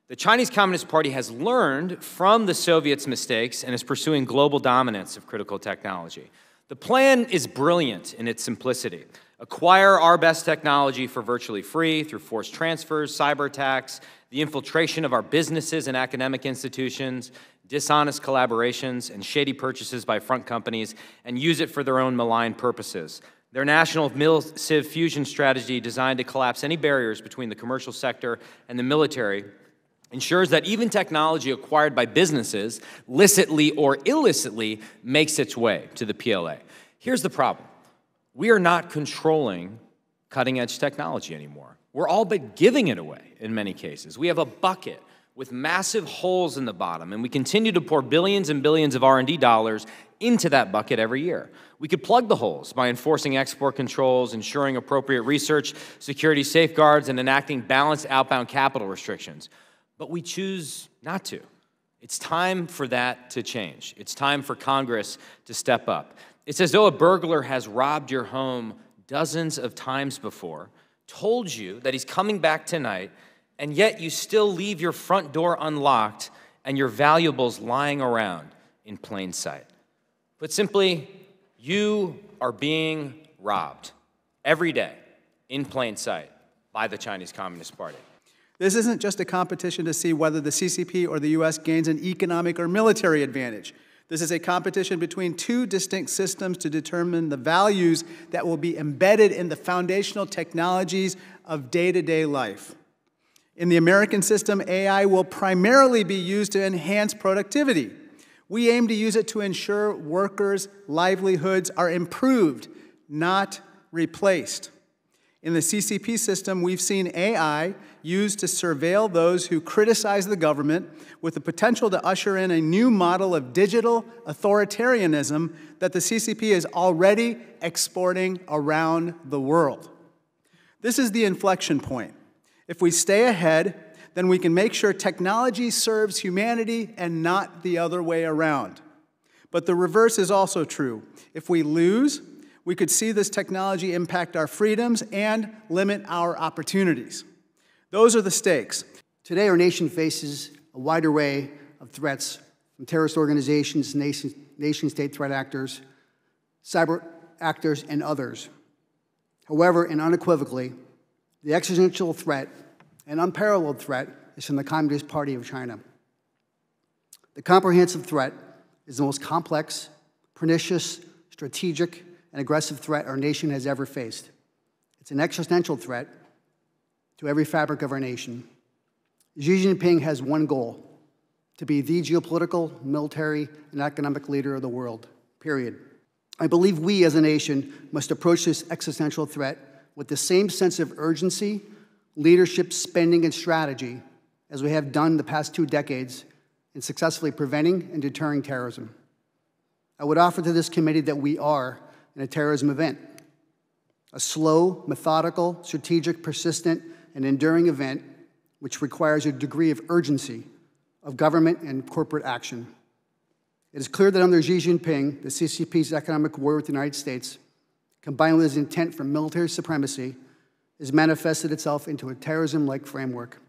The Chinese Communist Party has learned from the Soviets' mistakes and is pursuing global dominance of critical technology. The plan is brilliant in its simplicity. Acquire our best technology for virtually free through forced transfers, cyber attacks, the infiltration of our businesses and academic institutions, dishonest collaborations, and shady purchases by front companies, and use it for their own malign purposes. Their national mil-civ fusion strategy, designed to collapse any barriers between the commercial sector and the military, ensures that even technology acquired by businesses, licitly or illicitly, makes its way to the PLA. Here's the problem. We are not controlling cutting-edge technology anymore. We're all but giving it away in many cases. We have a bucket with massive holes in the bottom, and we continue to pour billions and billions of R&D dollars into that bucket every year. We could plug the holes by enforcing export controls, ensuring appropriate research, security safeguards, and enacting balanced outbound capital restrictions. But we choose not to. It's time for that to change. It's time for Congress to step up. It's as though a burglar has robbed your home dozens of times before, told you that he's coming back tonight, and yet you still leave your front door unlocked and your valuables lying around in plain sight. Put simply, you are being robbed every day in plain sight by the Chinese Communist Party. This isn't just a competition to see whether the CCP or the U.S. gains an economic or military advantage. This is a competition between two distinct systems to determine the values that will be embedded in the foundational technologies of day-to-day life. In the American system, AI will primarily be used to enhance productivity. We aim to use it to ensure workers' livelihoods are improved, not replaced. In the CCP system, we've seen AI used to surveil those who criticize the government, with the potential to usher in a new model of digital authoritarianism that the CCP is already exporting around the world. This is the inflection point. If we stay ahead, then we can make sure technology serves humanity and not the other way around. But the reverse is also true. If we lose, we could see this technology impact our freedoms and limit our opportunities. Those are the stakes. Today, our nation faces a wide array of threats from terrorist organizations, nation-state threat actors, cyber actors, and others. However, and unequivocally, the existential threat and unparalleled threat is from the Communist Party of China. The comprehensive threat is the most complex, pernicious, strategic, and aggressive threat our nation has ever faced. It's an existential threat to every fabric of our nation. Xi Jinping has one goal: to be the geopolitical, military, and economic leader of the world, period. I believe we as a nation must approach this existential threat with the same sense of urgency, leadership, spending, and strategy as we have done the past 2 decades in successfully preventing and deterring terrorism. I would offer to this committee that we are in a terrorism event, a slow, methodical, strategic, persistent, and enduring event which requires a degree of urgency of government and corporate action. It is clear that under Xi Jinping, the CCP's economic war with the United States, combined with his intent for military supremacy, has manifested itself into a terrorism-like framework.